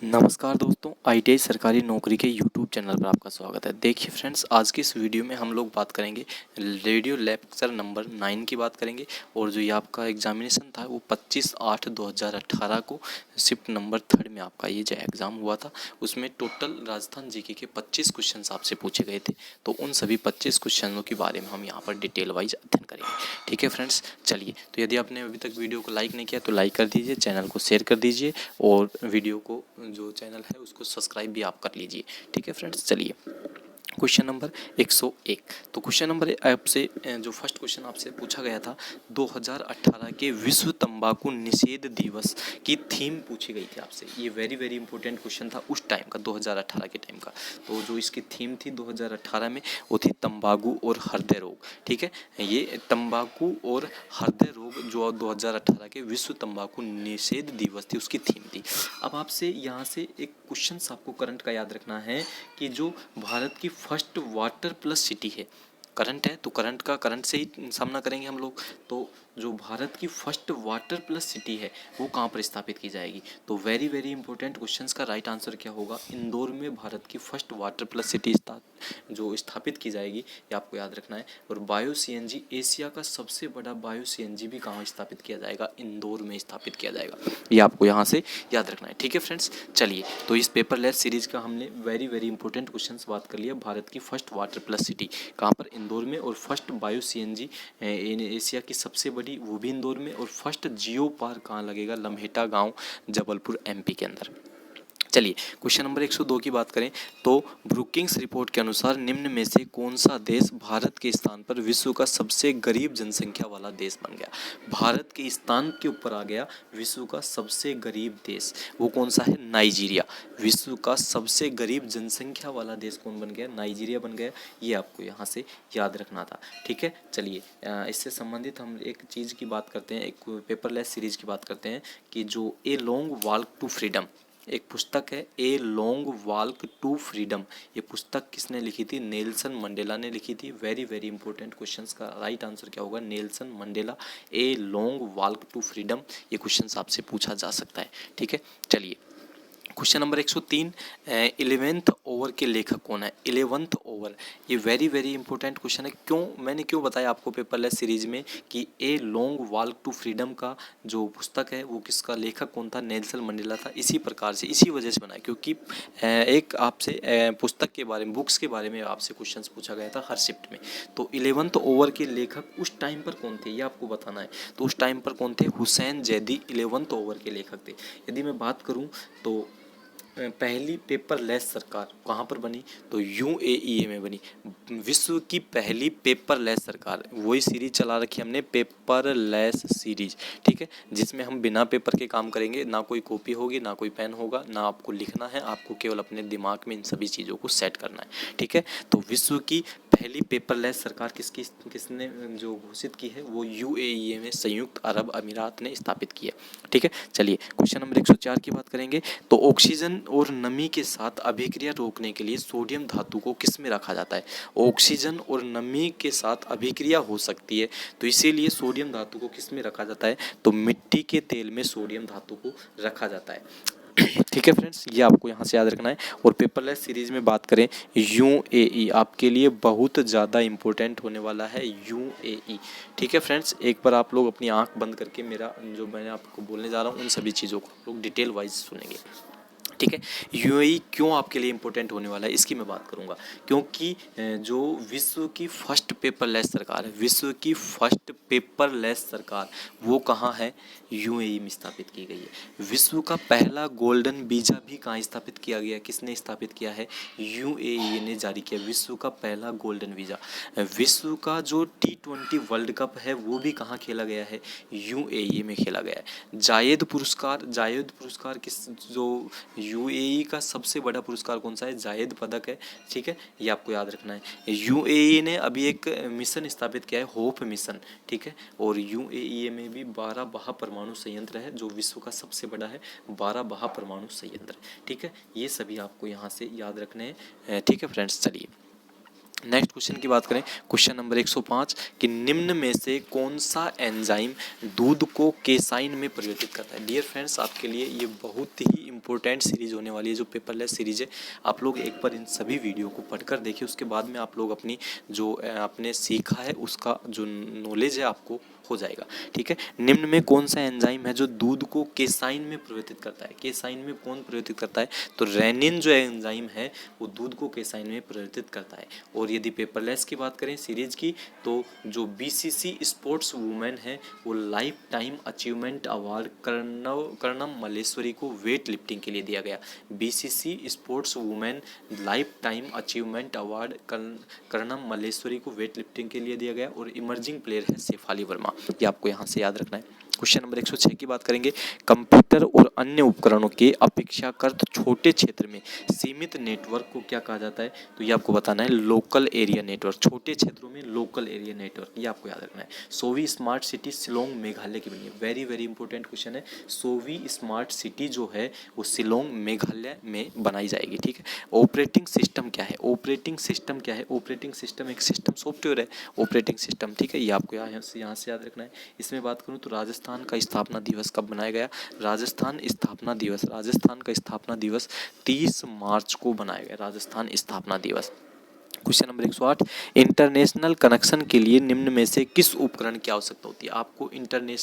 नमस्कार दोस्तों, आईटीआई सरकारी नौकरी के यूट्यूब चैनल पर आपका स्वागत है। देखिए फ्रेंड्स, आज की इस वीडियो में हम लोग बात करेंगे रेडियो लेक्चर नंबर 9 की बात करेंगे। और जो ये आपका एग्जामिनेशन था वो 25/8/2018 को शिफ्ट नंबर 3 में आपका ये जो एग्ज़ाम हुआ था उसमें टोटल राजस्थान जीके के 25 क्वेश्चन आपसे पूछे गए थे। तो उन सभी 25 क्वेश्चनों के बारे में हम यहाँ पर डिटेल वाइज अध्ययन करेंगे। ठीक है फ्रेंड्स, चलिए। तो यदि आपने अभी तक वीडियो को लाइक नहीं किया तो लाइक कर दीजिए, चैनल को शेयर कर दीजिए और वीडियो को जो चैनल है उसको सब्सक्राइब भी आप कर लीजिए। ठीक है फ्रेंड्स, चलिए। Question number 101। तो क्वेश्चन नंबर आपसे जो फर्स्ट क्वेश्चन आपसे पूछा गया था 2018 के विश्व तंबाकू निषेध दिवस की थीम पूछी गई थी आपसे। ये वेरी वेरी इंपॉर्टेंट क्वेश्चन था उस टाइम का, 2018 के टाइम का। तो जो इसकी थीम थी 2018 में वो थी तंबाकू और हृदय रोग। ठीक है, ये तंबाकू और हृदय रोग जो 2018 के विश्व तंबाकू निषेध दिवस थी उसकी थीम थी। अब आपसे यहाँ से एक क्वेश्चन आपको करंट का याद रखना है कि जो भारत की फर्स्ट वाटर प्लस सिटी है, करंट है तो करंट से ही सामना करेंगे हम लोग। तो जो भारत की फर्स्ट वाटर प्लस सिटी है वो कहाँ पर स्थापित की जाएगी। तो वेरी वेरी इंपॉर्टेंट क्वेश्चंस का राइट आंसर क्या होगा, इंदौर में भारत की फर्स्ट वाटर प्लस सिटी जो स्थापित की जाएगी ये आपको याद रखना है। और बायो सीएनजी, एशिया का सबसे बड़ा बायो सीएनजी भी कहाँ स्थापित किया जाएगा, इंदौर में स्थापित किया जाएगा। ये आपको यहाँ से याद रखना है। ठीक है फ्रेंड्स, चलिए। तो इस पेपरलेस सीरीज का हमने वेरी वेरी इंपॉर्टेंट क्वेश्चंस बात कर लिया। भारत की फर्स्ट वाटर प्लस सिटी कहाँ पर, इंदौर में। और फर्स्ट बायो सीएनजी एशिया की सबसे बड़ी वो भी इंदौर में। और फर्स्ट जियो पार्क कहाँ लगेगा, लम्हेटा गांव, जबलपुर एमपी के अंदर। चलिए, क्वेश्चन नंबर 102 की बात करें तो ब्रुकिंग्स रिपोर्ट के अनुसार निम्न में से कौन सा देश भारत के स्थान पर विश्व का सबसे गरीब जनसंख्या वाला देश बन गया। भारत के स्थान के ऊपर आ गया विश्व का सबसे गरीब देश, वो कौन सा है, नाइजीरिया। विश्व का सबसे गरीब जनसंख्या वाला देश कौन बन गया, नाइजीरिया बन गया। ये आपको यहाँ से याद रखना था। ठीक है, चलिए। इससे संबंधित हम एक चीज़ की बात करते हैं, एक पेपरलेस सीरीज की बात करते हैं कि जो a long walk to freedom एक पुस्तक है, a long walk to freedom. ये पुस्तक किसने लिखी थी, नेल्सन मंडेला ने लिखी थी। वेरी वेरी इंपॉर्टेंट क्वेश्चंस का राइट आंसर क्या होगा, Nelson Mandela, a long walk to freedom. ये क्वेश्चंस आपसे पूछा जा सकता है। ठीक है, चलिए। क्वेश्चन नंबर 103, 11th ओवर के लेखक कौन है, 11th ओवर। ये वेरी वेरी इंपॉर्टेंट क्वेश्चन है। मैंने क्यों बताया आपको पेपरलेस सीरीज में कि a long walk to freedom का जो पुस्तक है वो किसका लेखक कौन था, नेल्सन मंडेला था। इसी प्रकार से, इसी वजह से बनाया क्योंकि एक आपसे पुस्तक के बारे में, बुक्स के बारे में आपसे क्वेश्चन पूछा गया था हर शिफ्ट में। तो 11th ओवर के लेखक उस टाइम पर कौन थे ये आपको बताना है। तो उस टाइम पर कौन थे, हुसैन जैदी 11th ओवर के लेखक थे। यदि मैं बात करूँ तो पहली पेपरलेस सरकार कहाँ पर बनी, तो यूएई में बनी। विश्व की पहली पेपरलेस सरकार, वही सीरीज चला रखी हमने, पेपरलेस सीरीज। ठीक है, जिसमें हम बिना पेपर के काम करेंगे, ना कोई कॉपी होगी, ना कोई पेन होगा, ना आपको लिखना है, आपको केवल अपने दिमाग में इन सभी चीज़ों को सेट करना है। ठीक है, तो विश्व की पहली पेपरलेस सरकार किसने जो घोषित की है, वो यूएई में, संयुक्त अरब अमीरात ने स्थापित की है। ठीक है, चलिए। क्वेश्चन नंबर 104 की बात करेंगे तो ऑक्सीजन और नमी के साथ अभिक्रिया रोकने के लिए सोडियम धातु को किस में रखा जाता है। ऑक्सीजन और नमी के साथ अभिक्रिया हो सकती है तो इसीलिए सोडियम धातु को किस में रखा जाता है, तो मिट्टी के तेल में सोडियम धातु को रखा जाता है। ठीक है फ्रेंड्स, ये आपको यहाँ से याद रखना है। और पेपरलेस सीरीज में बात करें, यूएई आपके लिए बहुत ज़्यादा इंपॉर्टेंट होने वाला है, यूएई। ठीक है फ्रेंड्स, एक बार आप लोग अपनी आंख बंद करके मेरा जो मैंने आपको बोलने जा रहा हूँ उन सभी चीज़ों को लोग डिटेल वाइज सुनेंगे। ठीक है, यूएई क्यों आपके लिए इंपॉर्टेंट होने वाला है इसकी मैं बात करूंगा। क्योंकि जो विश्व की फर्स्ट पेपरलेस सरकार है, विश्व की फर्स्ट पेपरलेस सरकार वो कहाँ है, यूएई में स्थापित की गई है। विश्व का पहला गोल्डन वीजा भी कहाँ स्थापित किया गया, किसने स्थापित किया है, यूएई ने जारी किया विश्व का पहला गोल्डन वीजा। विश्व का जो T20 वर्ल्ड कप है वो भी कहाँ खेला गया है, यूएई में खेला गया है। जायद पुरस्कार किस, जो यूएई का सबसे बड़ा पुरस्कार कौन सा है, जायद पदक है। ठीक है, ये आपको याद रखना है। यूएई ने अभी एक मिशन स्थापित किया है, होप मिशन। ठीक है, और यूएई में भी 12 बहा परमाणु संयंत्र है जो विश्व का सबसे बड़ा है, 12 बहा परमाणु संयंत्र। ठीक है, ये सभी आपको यहाँ से याद रखने हैं। ठीक है फ्रेंड्स, चलिए। नेक्स्ट क्वेश्चन की बात करें, क्वेश्चन नंबर 105 कि निम्न में से कौन सा एंजाइम दूध को केसाइन में परिवर्तित करता है। डियर फ्रेंड्स, आपके लिए ये बहुत ही इंपॉर्टेंट सीरीज होने वाली है, जो पेपरलेस सीरीज है। आप लोग एक बार इन सभी वीडियो को पढ़कर देखिए, उसके बाद में आप लोग अपनी जो आपने सीखा है उसका जो नॉलेज है आपको हो जाएगा। ठीक है, निम्न में कौन सा एंजाइम है जो दूध को केसाइन में परिवर्तित करता है। केसाइन में कौन परिवर्तित करता है, तो रेनिन जो एंजाइम है वो दूध को केसाइन में परिवर्तित करता है। और यदि पेपरलेस की बात करें सीरीज की, तो जो बीसीसी स्पोर्ट्स वुमेन है वो life time achievement award Karnam Malleswari को वेट लिफ्टिंग के लिए दिया गया। BCC sports women life time achievement award Karnam Malleswari को वेट लिफ्टिंग के लिए दिया गया। और इमर्जिंग प्लेयर है शेफाली वर्मा, ये आपको यहाँ से याद रखना है। क्वेश्चन नंबर 106 की बात करेंगे, कंप्यूटर और अन्य उपकरणों के अपेक्षाकृत छोटे क्षेत्र में सीमित नेटवर्क को क्या कहा जाता है, तो ये आपको बताना है लोकल एरिया नेटवर्क। छोटे क्षेत्रों में लोकल एरिया नेटवर्क, ये आपको याद रखना है। सोवी स्मार्ट सिटी शिलोंग मेघालय की बनी है। वेरी वेरी इंपॉर्टेंट क्वेश्चन है। सोवी स्मार्ट सिटी जो है वो शिलोंग मेघालय में बनाई जाएगी। ठीक है, ऑपरेटिंग सिस्टम क्या है, ऑपरेटिंग सिस्टम क्या है, ऑपरेटिंग सिस्टम एक सिस्टम सॉफ्टवेयर है, ऑपरेटिंग सिस्टम। ठीक है, ये आपको यहाँ से याद रखना है। इसमें बात करूँ तो राजस्थान का स्थापना दिवस कब बनाया गया, राजस्थान का स्थापना दिवस 30 मार्च को बनाया गया, राजस्थान स्थापना दिवस। क्वेश्चन नंबर 108, इंटरनेशनल कनेक्शन के लिए निम्न में से किस उपकरण की आवश्यकता होती है। आपको इंटरनेट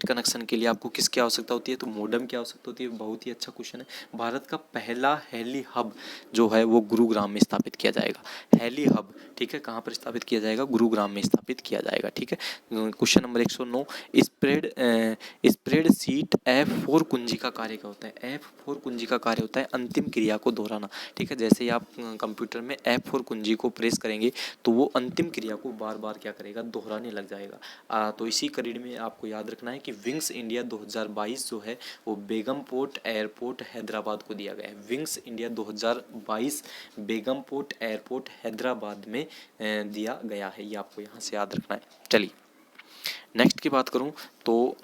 कनेक्शन के लिए आपको किसकी आवश्यकता होती है, तो मोडेम की आवश्यकता होती है। बहुत ही अच्छा क्वेश्चन है। भारत का पहला हेली हब जो है वो गुरुग्राम में स्थापित किया जाएगा। हेली हब, ठीक है, कहाँ पर स्थापित किया जाएगा, गुरुग्राम में स्थापित किया जाएगा। ठीक है, question number 109, spread sheet F4 कुंजी का कार्य क्या होता है। F4 कुंजी का कार्य होता है अंतिम क्रिया को दोहराना। ठीक है, जैसे ही आप कंप्यूटर में F4 कुंजी को प्रेस करेंगे तो वो अंतिम क्रिया को बार बार क्या करेगा, दोहराने लग जाएगा। तो इसी कड़ी में आपको याद रखना है कि विंग्स इंडिया 2022 जो है वो बेगमपोर्ट एयरपोर्ट हैदराबाद को दिया गया है। विंग्स इंडिया 2022 बेगमपोर्ट एयरपोर्ट हैदराबाद में दिया गया है, ये आपको यहाँ से याद रखना है। चलिए नेक्स्ट की बात करूं तो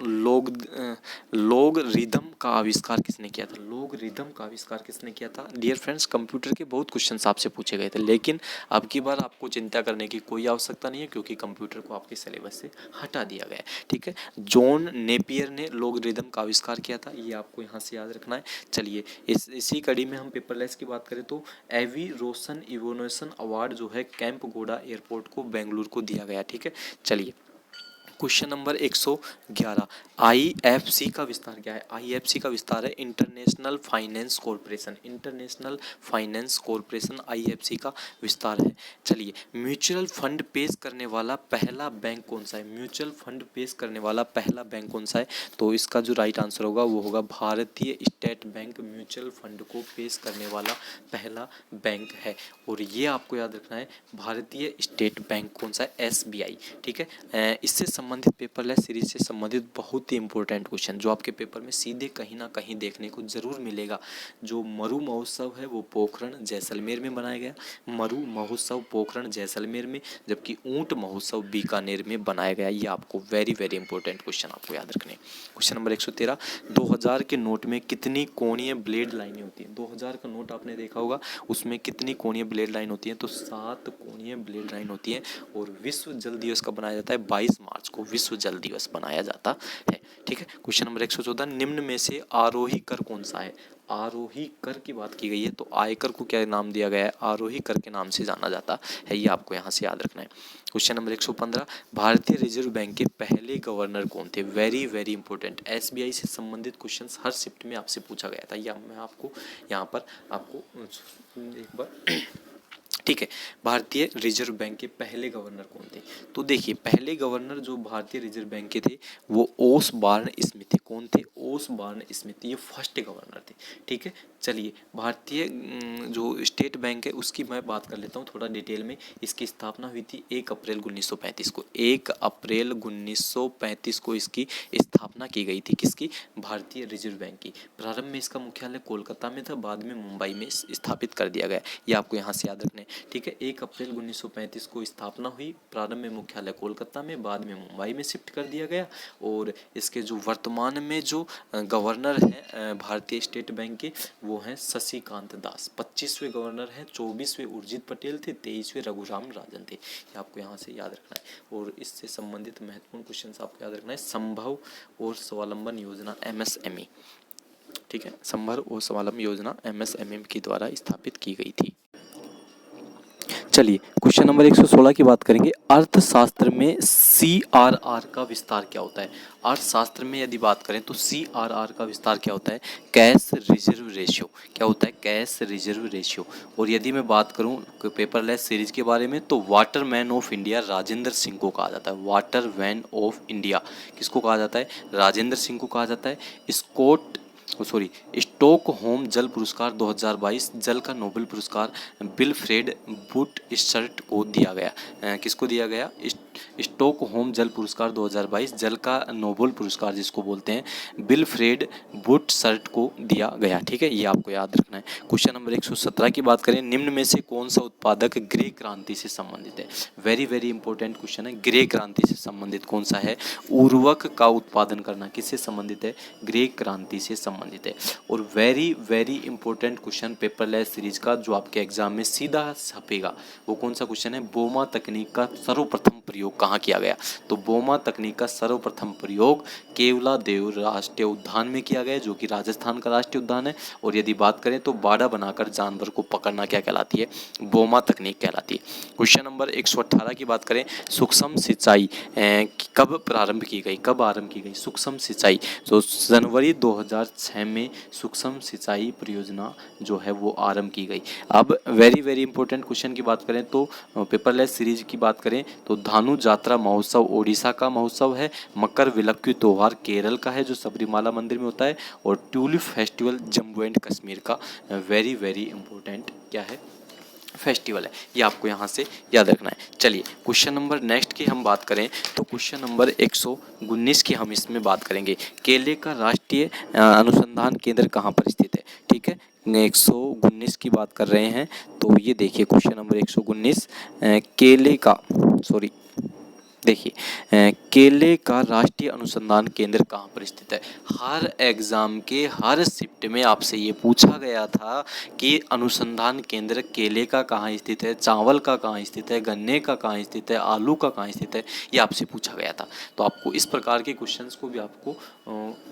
लोगरिदम का आविष्कार किसने किया था, लोगरिदम का आविष्कार किसने किया था। डियर फ्रेंड्स, कंप्यूटर के बहुत क्वेश्चंस आपसे पूछे गए थे, लेकिन अब की बार आपको चिंता करने की कोई आवश्यकता नहीं है, क्योंकि कंप्यूटर को आपके सिलेबस से हटा दिया गया है। ठीक है, जॉन नेपियर ने लोगरिदम का आविष्कार किया था, ये आपको यहाँ से याद रखना है। चलिए इसी कड़ी में हम पेपरलेस की बात करें तो एविएशन इनोवेशन अवार्ड जो है कैंपगोड़ा एयरपोर्ट को बेंगलुरु को दिया गया। ठीक है, चलिए क्वेश्चन नंबर 111, आईएफसी का विस्तार क्या है। आईएफसी का विस्तार है international finance corporation. International finance corporation IFC का विस्तार है। चलिए म्यूचुअल फंड पेश करने वाला पहला बैंक कौन सा है, म्यूचुअल फंड पेश करने वाला पहला बैंक कौन सा है, तो इसका जो राइट आंसर होगा वो होगा भारतीय स्टेट बैंक म्यूचुअल फंड को पेश करने वाला पहला बैंक है। और ये आपको याद रखना है, भारतीय स्टेट बैंक कौन सा है, एसबीआई। ठीक है, इससे संबंधित पेपरलेस सीरीज से संबंधित बहुत ही इंपॉर्टेंट क्वेश्चन जो आपके पेपर में सीधे कहीं ना कहीं देखने को जरूर मिलेगा। जो मरु महोत्सव है वो पोखरण जैसलमेर में बनाया गया, मरु महोत्सव पोखरण जैसलमेर में, जबकि ऊंट महोत्सव बीकानेर में बनाया गया। ये आपको वेरी वेरी इंपॉर्टेंट क्वेश्चन आपको याद रखने। क्वेश्चन नंबर 113, 2000 के नोट में कितनी कोणीय ब्लेड लाइनें होती हैं। 2000 का नोट आपने देखा होगा, उसमें कितनी कोणीय ब्लेड लाइन होती है, तो 7 कोणीय ब्लेड लाइन होती है। और विश्व जल दिवस कब बनाया जाता है, 22 मार्च को विश्व जल दिवस बनाया जाता है। ठीक है, क्वेश्चन नंबर 114, निम्न में से आरोही कर कौन सा है। आरोही कर की बात की गई है तो आयकर को क्या नाम दिया गया है, आरोही कर के नाम से जाना जाता है, ये आपको यहाँ से याद रखना है। क्वेश्चन नंबर 115, भारतीय रिजर्व बैंक के पहले गवर्नर कौन थे। वेरी वेरी इंपॉर्टेंट, एसबीआई से संबंधित क्वेश्चंस हर शिफ्ट में आपसे पूछा गया था, या मैं आपको यहाँ पर आपको एक बार ठीक है, भारतीय रिजर्व बैंक के पहले गवर्नर कौन थे, तो देखिए पहले गवर्नर जो भारतीय रिजर्व बैंक के थे वो ओसबॉर्न स्मिथ थे। कौन थे, ओसबॉर्न स्मिथ, ये फर्स्ट गवर्नर थे। ठीक है, चलिए भारतीय जो स्टेट बैंक है उसकी मैं बात कर लेता हूँ थोड़ा डिटेल में। इसकी स्थापना हुई थी 1 अप्रैल 1935 को, 1 अप्रैल 1935 को इसकी स्थापना की गई थी, किसकी, भारतीय रिजर्व बैंक की। प्रारंभ में इसका मुख्यालय कोलकाता में था, बाद में मुंबई में स्थापित कर दिया गया, ये आपको यहाँ से याद रखना है। ठीक है, 1 अप्रैल 1935 को स्थापना हुई, प्रारंभ में मुख्यालय कोलकाता में, बाद में मुंबई में शिफ्ट कर दिया गया। और इसके जो वर्तमान में जो गवर्नर हैं भारतीय स्टेट बैंक के, वो हैं शशिकांत दास। 25वें गवर्नर हैं, 24वें उर्जित पटेल थे, 23वें रघुराम राजन थे। ये आपको यहाँ से याद रखना है। और इससे संबंधित महत्वपूर्ण क्वेश्चन आपको याद रखना है। संभव और स्वावलंबन योजना MSME, ठीक है, संभव और स्वावलंबन योजना MSME के द्वारा स्थापित की गई थी। चलिए क्वेश्चन नंबर 116 की बात करेंगे। अर्थशास्त्र में CRR का विस्तार क्या होता है? अर्थशास्त्र में यदि बात करें तो CRR का विस्तार क्या होता है? Cash reserve ratio. क्या होता है? Cash reserve ratio. और यदि मैं बात करूं पेपरलेस सीरीज के बारे में तो Waterman of India Rajendra Singh को कहा जाता है। वाटरमैन ऑफ इंडिया किसको कहा जाता है? राजेंद्र सिंह को कहा जाता है। स्टॉकहोम जल पुरस्कार 2022 जल का नोबेल पुरस्कार विल्फ्रेड बुटशर्ट को दिया गया। किसको दिया गया? स्टॉकहोम जल पुरस्कार 2022 जल का नोबेल पुरस्कार जिसको बोलते हैं विल्फ्रेड बुटशर्ट को दिया गया। ठीक है, ये आपको याद रखना है। क्वेश्चन नंबर 117 की बात करें, निम्न में से कौन सा उत्पादक ग्रे क्रांति से संबंधित है? वेरी वेरी इंपॉर्टेंट क्वेश्चन है। ग्रे क्रांति से संबंधित कौन सा है? उर्वरक का उत्पादन करना किससे संबंधित है? ग्रे क्रांति से संबंधित है। और very very important question paperless series का जो आपके एग्जाम में सीधा छपेगा, वो कौन सा क्वेश्चन है? बोमा तकनीक का सर्वप्रथम प्रयोग कहाँ किया गया? तो बोमा तकनीक का सर्वप्रथम प्रयोग केवलादेव राष्ट्रीय उद्यान में किया गया, जो कि राजस्थान का राष्ट्रीय उद्यान है। और यदि बात करें तो बाड़ा बनाकर जानवर को पकड़ना क्या कहलाती है? बोमा तकनीक कहलाती है। क्वेश्चन नंबर 118 की बात करें, सूक्ष्म सिंचाई कब प्रारंभ की गई? कब आरंभ की गई सूक्ष्म सिंचाई? तो जनवरी 2006 में सूक्ष्म सिंचाई परियोजना जो है वो आरंभ की गई। अब वेरी वेरी इंपॉर्टेंट क्वेश्चन की बात करें तो पेपरलेस सीरीज की बात करें तो धानु जात्रा महोत्सव ओडिशा का महोत्सव है। मकर विलक्कू त्योहार केरल का है जो सबरीमाला मंदिर में होता है। और tulip festival Jammu and Kashmir का वेरी वेरी इंपॉर्टेंट क्या है? फेस्टिवल है। ये आपको यहाँ से याद रखना है। चलिए क्वेश्चन नंबर नेक्स्ट की हम बात करें तो क्वेश्चन नंबर 119 की हम इसमें बात करेंगे। केले का राष्ट्रीय अनुसंधान केंद्र कहाँ पर स्थित है? ठीक है, 119 की बात कर रहे हैं तो ये देखिए क्वेश्चन नंबर 119 केले का देखिए केले का राष्ट्रीय अनुसंधान केंद्र कहाँ पर स्थित है? हर एग्जाम के हर शिफ्ट में आपसे ये पूछा गया था कि अनुसंधान केंद्र केले का कहाँ स्थित है, चावल का कहाँ स्थित है, गन्ने का कहाँ स्थित है, आलू का कहाँ स्थित है, ये आपसे पूछा गया था। तो आपको इस प्रकार के क्वेश्चंस को भी आपको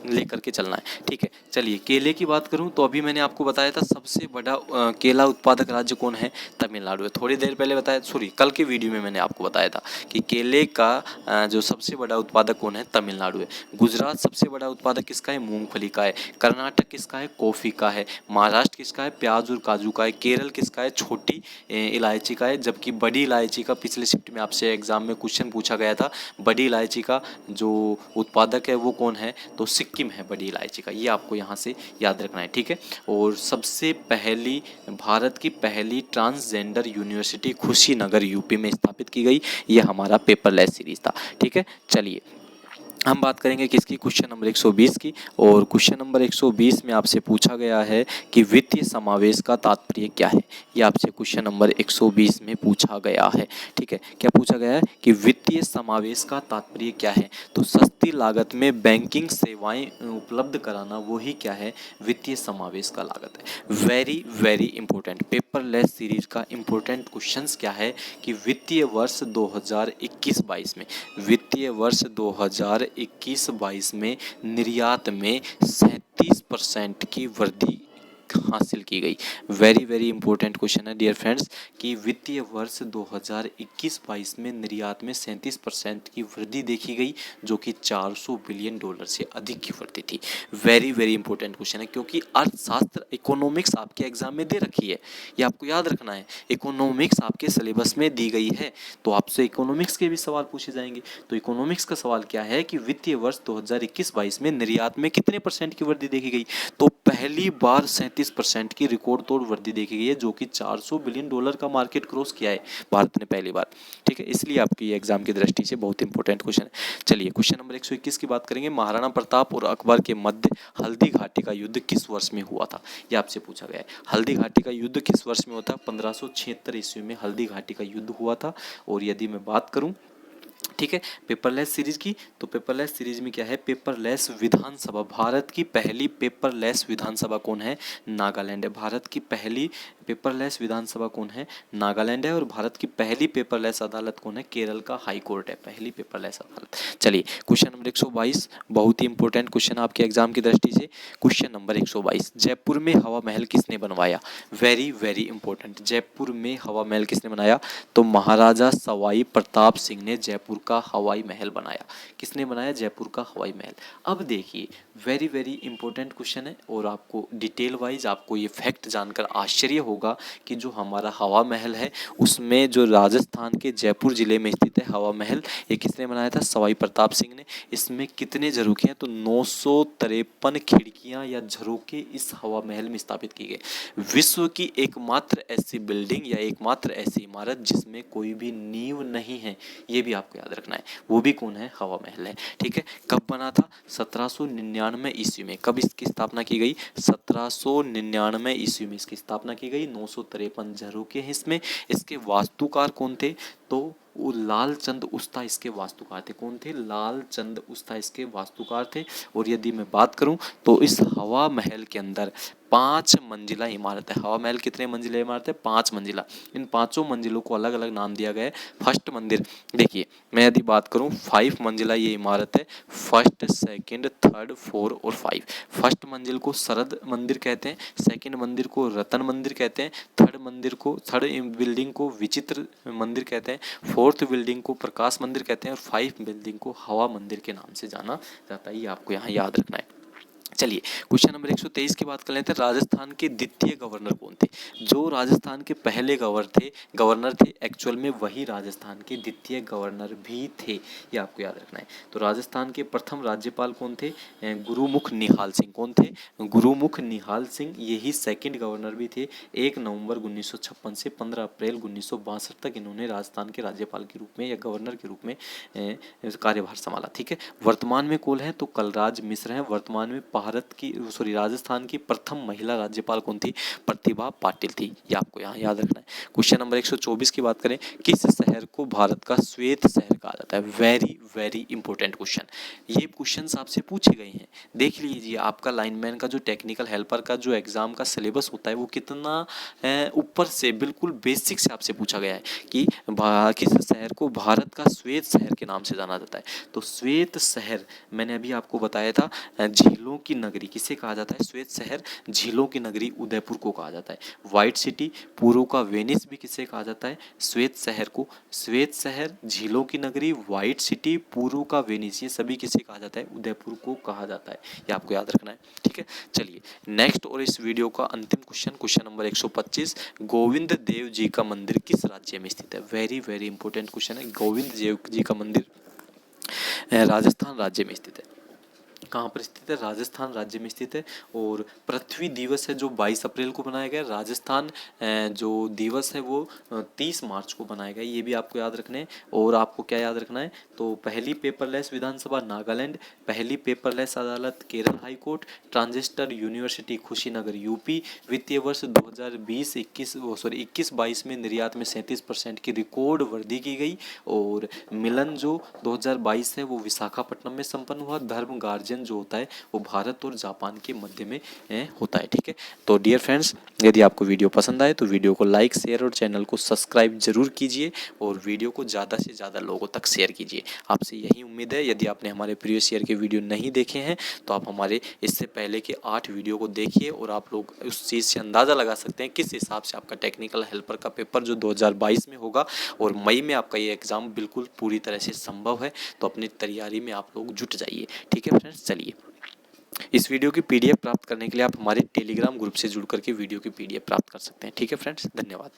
लेकर के चलना है। ठीक है, चलिए केले की बात करूं तो अभी मैंने आपको बताया था सबसे बड़ा केला उत्पादक राज्य कौन है? तमिलनाडु है। थोड़ी देर पहले बताया, कल के वीडियो में मैंने आपको बताया था कि केले का जो सबसे बड़ा उत्पादक कौन है? तमिलनाडु है। गुजरात सबसे बड़ा उत्पादक किसका है? मूंगफली का है। कर्नाटक किसका है? कॉफ़ी का है। महाराष्ट्र किसका है? प्याज और काजू का है। केरल किसका है? छोटी इलायची का है। जबकि बड़ी इलायची का पिछले शिफ्ट में आपसे एग्जाम में क्वेश्चन पूछा गया था। बड़ी इलायची का जो उत्पादक है वो कौन है? तो सिक्किम है बड़ी इलायची का। ये आपको यहाँ से याद रखना है। ठीक है, और सबसे पहली भारत की पहली ट्रांसजेंडर यूनिवर्सिटी खुशीनगर यूपी में स्थापित की गई। ये हमारा पेपरलेस सीरीज था। ठीक है, चलिए हम बात करेंगे किसकी? क्वेश्चन नंबर 120 की। और क्वेश्चन नंबर 120 में आपसे पूछा गया है कि वित्तीय समावेश का तात्पर्य क्या है? ये आपसे क्वेश्चन नंबर 120 में पूछा गया है। ठीक है, क्या पूछा गया है कि वित्तीय समावेश का तात्पर्य क्या है? तो सस्ती लागत में बैंकिंग सेवाएं उपलब्ध कराना, वो ही क्या है? वित्तीय समावेश का लागत है। Very very important paperless series का इंपॉर्टेंट क्वेश्चंस क्या है कि वित्तीय वर्ष 2021-22 में वित्तीय वर्ष 2021-22 में निर्यात में 37% की वृद्धि हासिल की गई। वेरी वेरी इंपॉर्टेंट क्वेश्चन है डियर फ्रेंड्स कि वित्तीय वर्ष 2021-22 में निर्यात में 37% की वृद्धि देखी गई, जो कि $400 बिलियन से अधिक की वृद्धि थी। वेरी वेरी इंपॉर्टेंट क्वेश्चन है क्योंकि अर्थशास्त्र इकोनॉमिक्स आपके एग्जाम में दे रखी है। ये आपको याद रखना है, इकोनॉमिक्स आपके सिलेबस में दी गई है तो आपसे इकोनॉमिक्स के भी सवाल पूछे जाएंगे। तो इकोनॉमिक्स का सवाल क्या है कि वित्तीय वर्ष 2021-22 में निर्यात में कितने % की वृद्धि देखी गई? तो पहली बार 37% की रिकॉर्ड तोड़ वृद्धि देखी गई है, जो कि $400 बिलियन का मार्केट क्रॉस किया है भारत ने पहली बार। ठीक है, इसलिए आपकी एग्जाम की दृष्टि से बहुत इंपॉर्टेंट क्वेश्चन है। चलिए क्वेश्चन नंबर 121 की बात करेंगे। महाराणा प्रताप और अकबर के मध्य हल्दी घाटी का युद्ध किस वर्ष में हुआ था? यह आपसे पूछा गया है। हल्दी घाटी का युद्ध किस वर्ष में हुआ था? 1576 ईस्वी में हल्दी घाटी का युद्ध हुआ था। और यदि मैं बात करूं ठीक है। पेपरलेस सीरीज की, तो पेपरलेस सीरीज में क्या है, पेपरलेस विधानसभा, भारत की पहली पेपरलेस विधानसभा कौन है, नागालैंड है। भारत की पहली पेपरलेस विधानसभा कौन है, नागालैंड है। और भारत की पहली पेपरलेस अदालत कौन है, केरल का हाई कोर्ट है, पहली पेपरलेस अदालत। चलिए क्वेश्चन नंबर 122, बहुत ही इंपॉर्टेंट क्वेश्चन आपके एग्जाम की दृष्टि से। क्वेश्चन नंबर 122, जयपुर में हवा महल किसने बनवाया, वेरी वेरी इंपॉर्टेंट। जयपुर में हवा महल किसने बनाया, तो महाराजा सवाई प्रताप सिंह ने जयपुर का हवाई महल बनाया। किसने बनाया, जयपुर का हवाई महल। अब देखिए वेरी वेरी इंपॉर्टेंट क्वेश्चन है, और आपको डिटेल वाइज आपको ये फैक्ट जानकर आश्चर्य होगा कि जो हमारा हवा महल है उसमें जो राजस्थान के जयपुर जिले में स्थित है हवा महल, ये किसने बनाया था, सवाई प्रताप सिंह ने। इसमें कितने झरोखे हैं, तो 953 खिड़कियां या झरोखे इस हवा महल में स्थापित की गई। विश्व की एकमात्र ऐसी बिल्डिंग या एकमात्र ऐसी इमारत जिसमें कोई भी नींव नहीं है, ये भी आपको याद रखना है, वो भी कौन है, हवा महल है। ठीक है, कब बना था, 1799 ईस्वी में। कब इसकी स्थापना की गई, 1799 ईस्वी में इसकी स्थापना की गई। 953 झरोखे हैं इसमें। इसके वास्तुकार कौन थे, तो वो लालचंद उस्ता इसके वास्तुकार थे। कौन थे, लालचंद उस्ता इसके वास्तुकार थे। और यदि मैं बात करूं तो इस हवा महल के अंदर 5 मंजिला इमारत है। हवा महल कितने मंजिला इमारत है, 5 मंजिला। इन 5 मंजिलों को अलग अलग नाम दिया गया है। फर्स्ट मंदिर, देखिए मैं यदि बात करूं 5 मंजिला ये इमारत है, फर्स्ट, सेकंड, थर्ड, 4 और 5। फर्स्ट मंजिल को शरद मंदिर कहते हैं, सेकंड मंदिर को रतन मंदिर कहते हैं, थर्ड बिल्डिंग को विचित्र मंदिर कहते हैं, फोर्थ बिल्डिंग को प्रकाश मंदिर कहते हैं, और 5 बिल्डिंग को हवा मंदिर के नाम से जाना जाता है। ये आपको यहाँ याद रखना है। चलिए क्वेश्चन नंबर 123 की बात कर लेते हैं। राजस्थान के द्वितीय गवर्नर कौन थे, जो राजस्थान के पहले गवर्नर थे एक्चुअल में वही राजस्थान के द्वितीय गवर्नर भी थे, ये आपको याद रखना है। तो राजस्थान के प्रथम राज्यपाल कौन थे, गुरुमुख निहाल सिंह। कौन थे, गुरुमुख निहाल सिंह, यही सेकंड गवर्नर भी थे। 1 नवंबर 1956 से 15 अप्रैल 1962 तक इन्होंने राजस्थान के राज्यपाल के रूप में या गवर्नर के रूप में कार्यभार संभाला। ठीक है, वर्तमान में कौन है, तो कलराज मिश्र हैं। वर्तमान में राजस्थान की प्रथम महिला राज्यपाल कौन थी, प्रतिभा पाटिल थी। ये आपको यहाँ याद रखना है। क्वेश्चन नंबर 124 की बात करें, किस शहर को भारत का श्वेत शहर कहा जाता है, वेरी वेरी इंपॉर्टेंट क्वेश्चन। ये क्वेश्चन आपसे पूछे गए हैं, देख लीजिए। आपका लाइनमैन का जो टेक्निकल हेल्पर का जो एग्जाम का सिलेबस होता है वो कितना ऊपर से बिल्कुल बेसिक से आपसे पूछा गया है कि किस शहर को भारत का श्वेत शहर के नाम से जाना जाता है। तो श्वेत शहर मैंने अभी आपको बताया था, झीलों की नगरी किसे कहा जाता है, श्वेत शहर, झीलों की नगरी उदयपुर को कहा जाता है। व्हाइट सिटी, पूर्व का वेनिस भी किसे कहा जाता है, श्वेत शहर को। श्वेत शहर, झीलों की नगरी, व्हाइट सिटी, पूर्व का वेनिस, ये सभी किसे कहा जाता है, उदयपुर को कहा जाता है। ये आपको याद रखना है। ठीक है, चलिए नेक्स्ट और इस वीडियो का अंतिम क्वेश्चन नंबर 125, गोविंद देव जी का मंदिर किस राज्य में स्थित है, वेरी वेरी इंपॉर्टेंट क्वेश्चन है। गोविंद देव जी का मंदिर राजस्थान राज्य में स्थित है। कहाँ पर स्थित है, राजस्थान राज्य में स्थित है। और पृथ्वी दिवस है जो 22 अप्रैल को मनाया गया। राजस्थान जो दिवस है वो 30 मार्च को मनाया गया, ये भी आपको याद रखना है। और आपको क्या याद रखना है, तो पहली पेपरलेस विधानसभा नागालैंड, पहली पेपरलेस अदालत Kerala high court, transistor university Kushinagar UP, वित्तीय वर्ष 2020-21 में निर्यात में 37% की रिकॉर्ड वृद्धि की गई। और मिलन जो 2022 है वो विशाखापट्टनम में संपन्न हुआ। धर्म गार्जियन जो होता है वो भारत और जापान के मध्य में होता है। ठीक है, तो डियर फ्रेंड्स, यदि आपको वीडियो पसंद आए तो वीडियो को लाइक, शेयर और चैनल को सब्सक्राइब जरूर कीजिए, और वीडियो को ज़्यादा से ज़्यादा लोगों तक शेयर कीजिए। आपसे यही उम्मीद है। यदि आपने हमारे प्रीवियस ईयर के वीडियो नहीं देखे हैं तो आप हमारे इससे पहले के 8 वीडियो को देखिए, और आप लोग उस चीज़ से अंदाज़ा लगा सकते हैं किस हिसाब से आपका टेक्निकल हेल्पर का पेपर जो 2022 में होगा और मई में आपका ये एग्ज़ाम बिल्कुल पूरी तरह से संभव है। तो अपनी तैयारी में आप लोग जुट जाइए। ठीक है फ्रेंड्स, चलिए इस वीडियो की PDF प्राप्त करने के लिए आप हमारे टेलीग्राम ग्रुप से जुड़ करके वीडियो की PDF प्राप्त कर सकते हैं। ठीक है फ्रेंड्स, धन्यवाद।